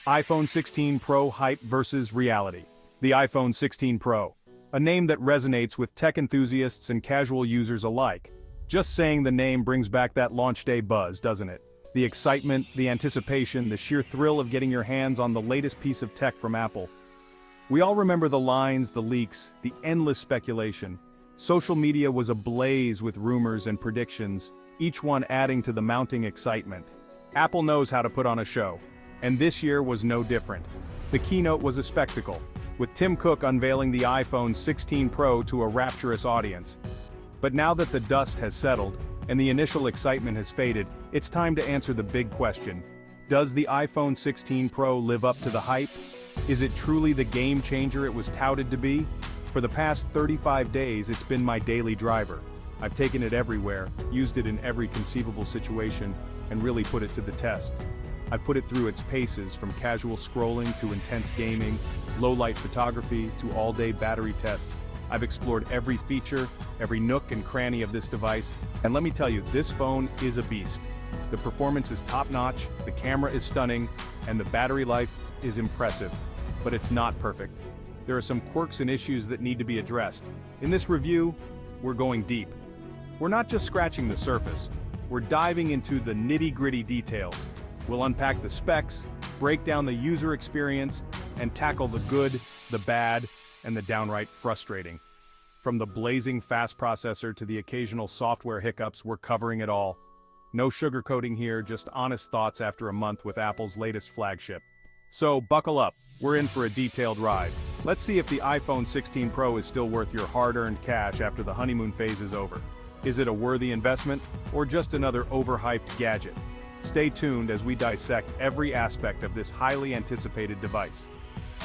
iPhone 16 Pro hype versus reality. The iPhone 16 Pro. A name that resonates with tech enthusiasts and casual users alike. Just saying the name brings back that launch day buzz, doesn't it? The excitement, the anticipation, the sheer thrill of getting your hands on the latest piece of tech from Apple. We all remember the lines, the leaks, the endless speculation. Social media was ablaze with rumors and predictions, each one adding to the mounting excitement. Apple knows how to put on a show. And this year was no different. The keynote was a spectacle, with Tim Cook unveiling the iPhone 16 Pro to a rapturous audience. But now that the dust has settled, and the initial excitement has faded, it's time to answer the big question. Does the iPhone 16 Pro live up to the hype? Is it truly the game changer it was touted to be? For the past 35 days, it's been my daily driver. I've taken it everywhere, used it in every conceivable situation, and really put it to the test. I've put it through its paces, from casual scrolling to intense gaming, low-light photography to all-day battery tests. I've explored every feature, every nook and cranny of this device, and let me tell you, this phone is a beast. The performance is top-notch, the camera is stunning, and the battery life is impressive. But it's not perfect. There are some quirks and issues that need to be addressed. In this review, we're going deep. We're not just scratching the surface, we're diving into the nitty-gritty details. We'll unpack the specs, break down the user experience, and tackle the good, the bad, and the downright frustrating. From the blazing fast processor to the occasional software hiccups, we're covering it all. No sugarcoating here, just honest thoughts after a month with Apple's latest flagship. So buckle up, we're in for a detailed ride. Let's see if the iPhone 16 Pro is still worth your hard-earned cash after the honeymoon phase is over. Is it a worthy investment, or just another overhyped gadget? Stay tuned as we dissect every aspect of this highly anticipated device.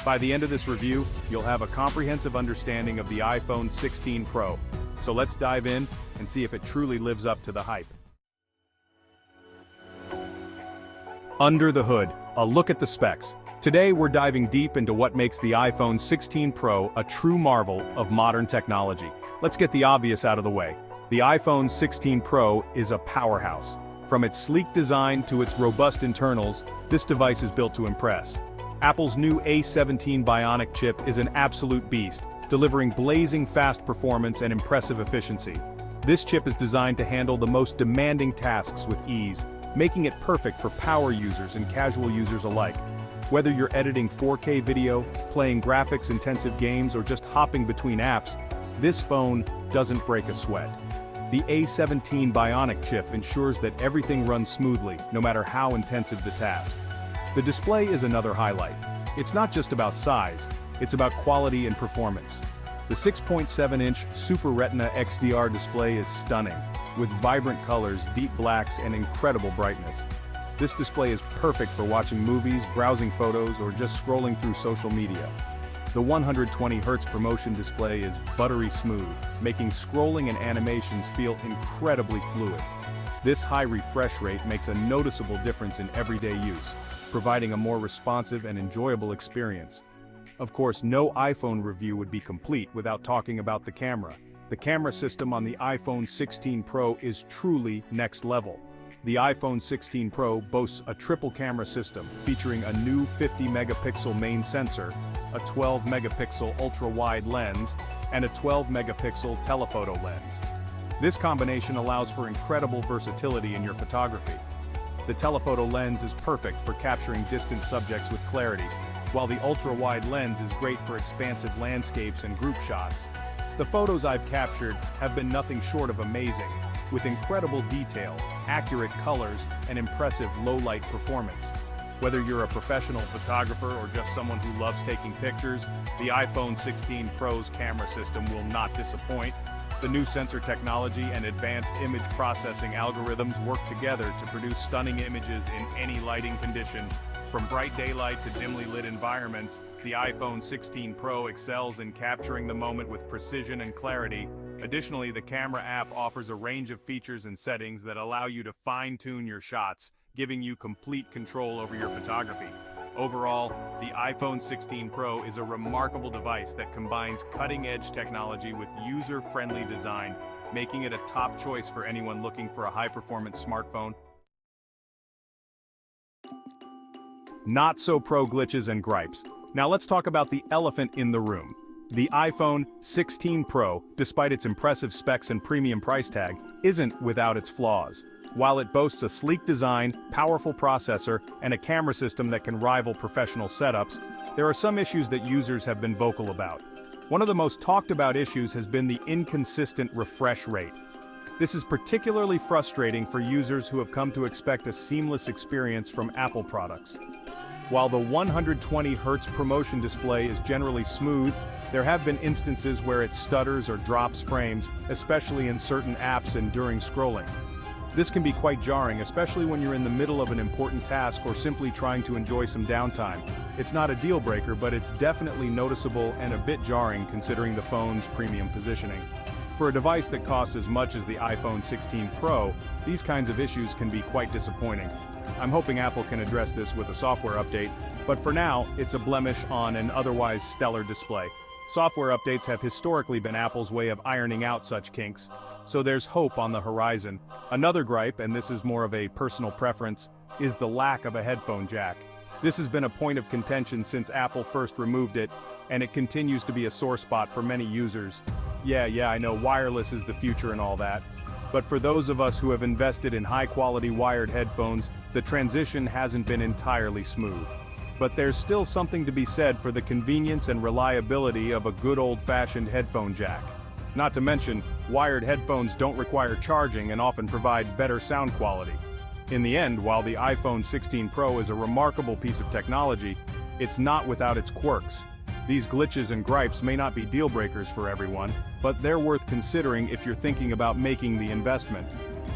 By the end of this review, you'll have a comprehensive understanding of the iPhone 16 Pro. So let's dive in and see if it truly lives up to the hype. Under the hood, a look at the specs. Today we're diving deep into what makes the iPhone 16 Pro a true marvel of modern technology. Let's get the obvious out of the way. The iPhone 16 Pro is a powerhouse. From its sleek design to its robust internals, this device is built to impress. Apple's new A17 Bionic chip is an absolute beast, delivering blazing fast performance and impressive efficiency. This chip is designed to handle the most demanding tasks with ease, making it perfect for power users and casual users alike. Whether you're editing 4K video, playing graphics-intensive games, or just hopping between apps, this phone doesn't break a sweat. The A17 Bionic chip ensures that everything runs smoothly, no matter how intensive the task. The display is another highlight. It's not just about size, it's about quality and performance. The 6.7-inch Super Retina XDR display is stunning, with vibrant colors, deep blacks, and incredible brightness. This display is perfect for watching movies, browsing photos, or just scrolling through social media. The 120Hz ProMotion display is buttery smooth, making scrolling and animations feel incredibly fluid. This high refresh rate makes a noticeable difference in everyday use, providing a more responsive and enjoyable experience. Of course, no iPhone review would be complete without talking about the camera. The camera system on the iPhone 16 Pro is truly next level. The iPhone 16 Pro boasts a triple camera system featuring a new 50-megapixel main sensor, a 12-megapixel ultra-wide lens, and a 12-megapixel telephoto lens. This combination allows for incredible versatility in your photography. The telephoto lens is perfect for capturing distant subjects with clarity, while the ultra-wide lens is great for expansive landscapes and group shots. The photos I've captured have been nothing short of amazing, with incredible detail, accurate colors, and impressive low-light performance. Whether you're a professional photographer or just someone who loves taking pictures, the iPhone 16 Pro's camera system will not disappoint. The new sensor technology and advanced image processing algorithms work together to produce stunning images in any lighting condition. From bright daylight to dimly lit environments, the iPhone 16 Pro excels in capturing the moment with precision and clarity. Additionally, the camera app offers a range of features and settings that allow you to fine-tune your shots, giving you complete control over your photography. Overall, the iPhone 16 Pro is a remarkable device that combines cutting-edge technology with user-friendly design, making it a top choice for anyone looking for a high-performance smartphone. not so pro glitches and gripes. Now let's talk about the elephant in the room. The iPhone 16 Pro, despite its impressive specs and premium price tag, isn't without its flaws. While it boasts a sleek design, powerful processor, and a camera system that can rival professional setups, there are some issues that users have been vocal about. One of the most talked about issues has been the inconsistent refresh rate. This is particularly frustrating for users who have come to expect a seamless experience from Apple products. While the 120 Hz promotion display is generally smooth, there have been instances where it stutters or drops frames, especially in certain apps and during scrolling. This can be quite jarring, especially when you're in the middle of an important task or simply trying to enjoy some downtime. It's not a deal breaker, but it's definitely noticeable and a bit jarring considering the phone's premium positioning. For a device that costs as much as the iPhone 16 Pro, these kinds of issues can be quite disappointing. I'm hoping Apple can address this with a software update, but for now, it's a blemish on an otherwise stellar display. Software updates have historically been Apple's way of ironing out such kinks, so there's hope on the horizon. Another gripe, and this is more of a personal preference, is the lack of a headphone jack. This has been a point of contention since Apple first removed it, and it continues to be a sore spot for many users. Yeah, I know wireless is the future and all that, but for those of us who have invested in high-quality wired headphones, the transition hasn't been entirely smooth. But there's still something to be said for the convenience and reliability of a good old-fashioned headphone jack. Not to mention, wired headphones don't require charging and often provide better sound quality. In the end, while the iPhone 16 Pro is a remarkable piece of technology, it's not without its quirks. These glitches and gripes may not be deal breakers for everyone, but they're worth considering if you're thinking about making the investment.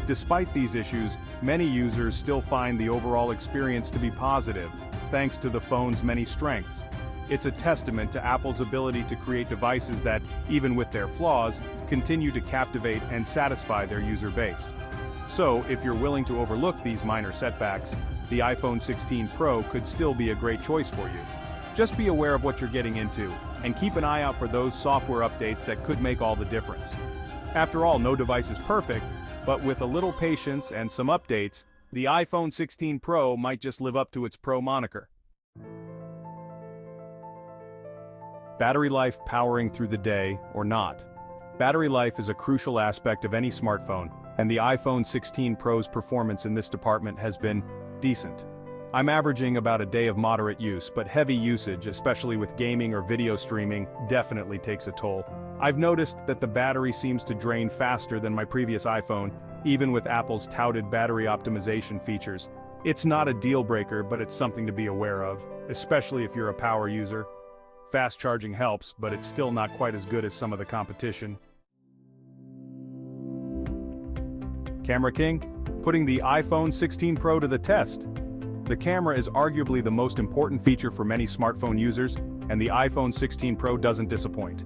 Despite these issues, many users still find the overall experience to be positive, thanks to the phone's many strengths. It's a testament to Apple's ability to create devices that, even with their flaws, continue to captivate and satisfy their user base. So, if you're willing to overlook these minor setbacks, the iPhone 16 Pro could still be a great choice for you. Just be aware of what you're getting into, and keep an eye out for those software updates that could make all the difference. After all, no device is perfect, but with a little patience and some updates, the iPhone 16 Pro might just live up to its Pro moniker. Battery life powering through the day, or not. Battery life is a crucial aspect of any smartphone, and the iPhone 16 Pro's performance in this department has been decent. I'm averaging about a day of moderate use, but heavy usage, especially with gaming or video streaming, definitely takes a toll. I've noticed that the battery seems to drain faster than my previous iPhone, even with Apple's touted battery optimization features. It's not a deal breaker, but it's something to be aware of, especially if you're a power user. Fast charging helps, but it's still not quite as good as some of the competition. Camera King, putting the iPhone 16 Pro to the test. The camera is arguably the most important feature for many smartphone users, and the iPhone 16 Pro doesn't disappoint.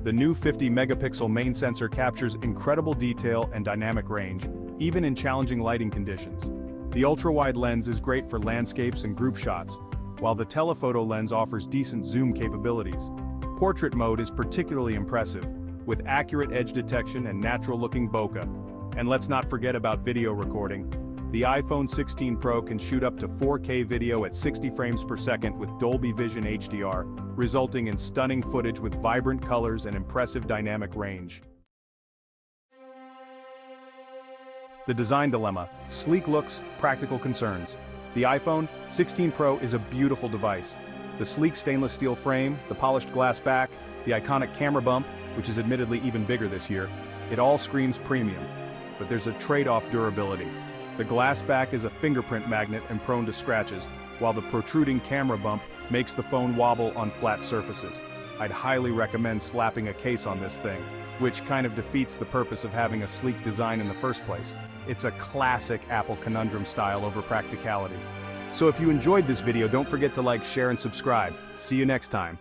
The new 50-megapixel main sensor captures incredible detail and dynamic range, even in challenging lighting conditions. The ultra-wide lens is great for landscapes and group shots, while the telephoto lens offers decent zoom capabilities. Portrait mode is particularly impressive, with accurate edge detection and natural-looking bokeh. And let's not forget about video recording. The iPhone 16 Pro can shoot up to 4K video at 60 frames per second with Dolby Vision HDR, resulting in stunning footage with vibrant colors and impressive dynamic range. The design dilemma: sleek looks, practical concerns. The iPhone 16 Pro is a beautiful device. The sleek stainless steel frame, the polished glass back, the iconic camera bump, which is admittedly even bigger this year, it all screams premium. But there's a trade-off: durability. The glass back is a fingerprint magnet and prone to scratches, while the protruding camera bump makes the phone wobble on flat surfaces. I'd highly recommend slapping a case on this thing, which kind of defeats the purpose of having a sleek design in the first place. It's a classic Apple conundrum style over practicality. So if you enjoyed this video, don't forget to like, share, and subscribe. See you next time.